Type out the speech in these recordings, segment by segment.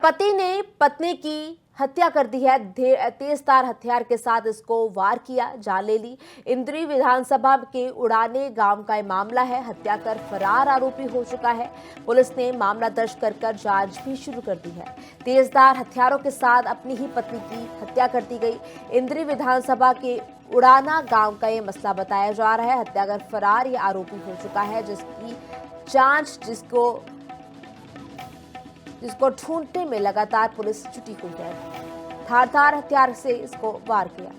पति ने पत्नी की हत्या कर दी है। तेजधार हथियार के साथ इसको वार किया, जान ले ली। इंद्री विधानसभा के उड़ाने गांव का ये मामला है। हत्या कर फरार आरोपी हो चुका है। पुलिस ने मामला दर्ज कर जांच भी शुरू कर दी है। तेजधार हथियारों के साथ अपनी ही पत्नी की हत्या कर दी गई। इंद्री विधानसभा के उड़ाना गांव का ये मसला बताया जा रहा है। हत्या कर फरार ये आरोपी हो चुका है, जिसकी जांच जिसको ढूंढने में लगातार पुलिस जुटी हुई है। धारदार हथियार से इसको वार किया।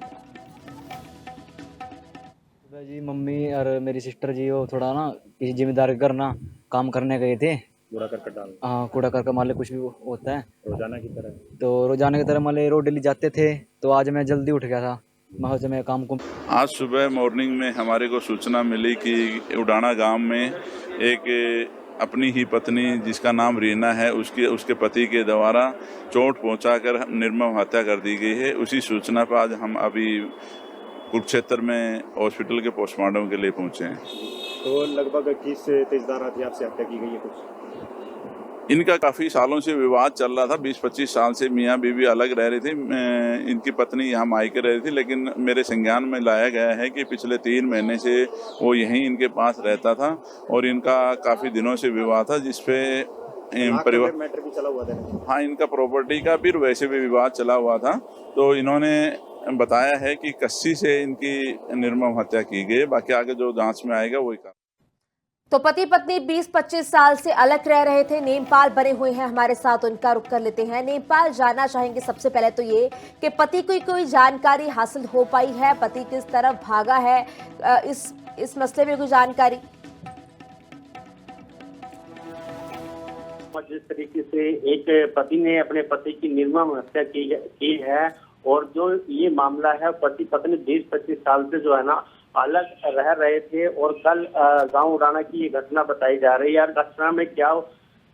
जी मम्मी और मेरी सिस्टर जी वो थोड़ा ना किसी जिम्मेदार घर ना काम करने गए थे। कूड़ा करकट डाल हाँ, कूड़ा करके मान ले कुछ भी होता है रोजाना की तरह। तो रोजाना की तरह मान ले रोड डेली जाते थे। तो आज मैं जल्दी उठ गया था, मैं सोचा मैं काम को। आज सुबह मॉर्निंग में हमारे को सूचना मिली कि उड़ाना गांव में एक अपनी ही पत्नी जिसका नाम रीना है उसके पति के द्वारा चोट पहुंचाकर निर्मम हत्या कर दी गई है। उसी सूचना पर आज हम अभी कुरुक्षेत्र में हॉस्पिटल के पोस्टमार्टम के लिए पहुंचे हैं। तो लगभग किस तेजधार हथियार से हत्या की गई है? कुछ इनका काफ़ी सालों से विवाद चल रहा था। 20-25 साल से मियाँ बीवी अलग रह रही थी। इनकी पत्नी यहाँ मायके रह रही थी, लेकिन मेरे संज्ञान में लाया गया है कि पिछले 3 महीने से वो यहीं इनके पास रहता था और इनका काफ़ी दिनों से विवाद था, जिसपे परिवार मैटर भी चला हुआ था। हाँ, इनका प्रॉपर्टी का भी वैसे भी विवाद चला हुआ था। तो इन्होंने बताया है कि कस्सी से इनकी निर्मम हत्या की गई। बाकी आगे जो जाँच में आएगा वही का। तो पति पत्नी 20-25 साल से अलग रह रहे थे। नेमपाल बने हुए हैं हमारे साथ, उनका रुख कर लेते हैं। नेमपाल, जानना चाहेंगे सबसे पहले तो ये कि पति को कोई जानकारी हासिल हो पाई है? पति किस तरफ भागा है? इस मसले में कोई जानकारी? जिस तरीके से एक पति ने अपने पति की निर्मम हत्या की है और जो ये मामला है, पति पत्नी 20-25 साल से जो है ना अलग रह रहे थे और कल गांव उड़ाना की ये घटना बताई जा रही है। घटना में क्या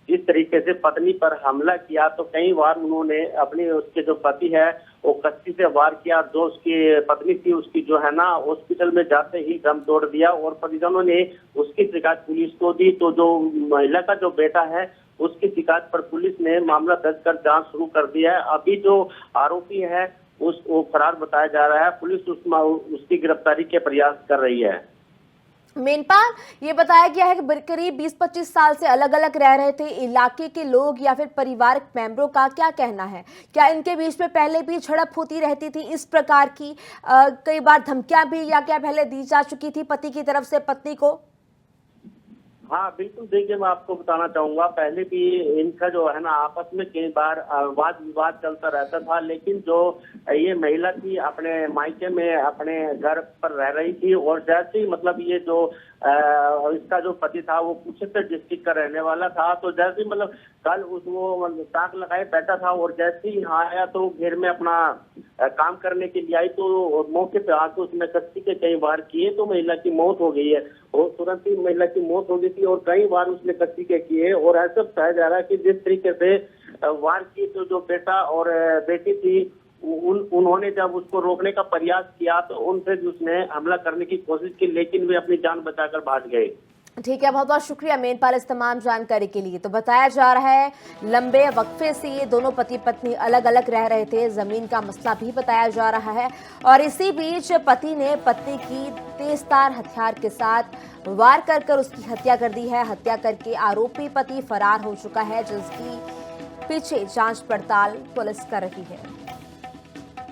जिस तरीके से पत्नी पर हमला किया, तो कई बार उन्होंने अपने उसके जो पति है वो कस्सी से वार किया। जो उसकी पत्नी थी उसकी जो है ना हॉस्पिटल में जाते ही दम तोड़ दिया और परिजनों ने उसकी शिकायत पुलिस को दी। तो जो महिला का जो बेटा है उसकी शिकायत पर पुलिस ने मामला दर्ज कर जांच शुरू कर दिया है। अभी जो आरोपी है वो फरार बताया जा रहा है। पुलिस उसकी गिरफ्तारी के प्रयास कर रही है। मेनपाल, ये बताया गया है कि करीब 20-25 साल से अलग अलग रह रहे थे। इलाके के लोग या फिर परिवारक मेंबरों का क्या कहना है? क्या इनके बीच में पहले भी झड़प होती रहती थी इस प्रकार की? कई बार धमकियां भी या क्या पहले दी जा चुकी थी पति की तरफ से पत्नी को? हाँ बिल्कुल, देखिए मैं आपको बताना चाहूंगा, पहले भी इनका जो है ना आपस में कई बार वाद विवाद चलता रहता था। लेकिन जो ये महिला थी अपने मायके में अपने घर पर रह रही थी और जैसे ही मतलब ये जो इसका जो पति था वो कुरुक्षेत्र डिस्ट्रिक्ट का रहने वाला था। तो जैसे ही मतलब कल वो ताक लगाए बैठा था और जैसे ही यहाँ आया तो घेर में अपना काम करने के लिए आई, तो मौके पे आकर उसने कस्सी के कई वार किए तो महिला की मौत हो गई है। और तुरंत ही महिला की मौत हो गई थी और कई बार उसने कस्सी के किए। और ऐसा बताया जा रहा है कि जिस तरीके से वार की तो जो बेटा और बेटी थी उन्होंने जब उसको रोकने का प्रयास किया तो उनसे उसने हमला करने की कोशिश की, लेकिन वे अपनी जान बचाकर भाग गए। ठीक है, बहुत बहुत शुक्रिया मेनपाल इस तमाम जानकारी के लिए। तो बताया जा रहा है लंबे वक्फे से ये दोनों पति पत्नी अलग अलग रह रहे थे। जमीन का मसला भी बताया जा रहा है और इसी बीच पति ने पत्नी की तेजधार हथियार के साथ वार कर उसकी हत्या कर दी है। हत्या करके आरोपी पति फरार हो चुका है, जिसकी पीछे जांच पड़ताल पुलिस कर रही है।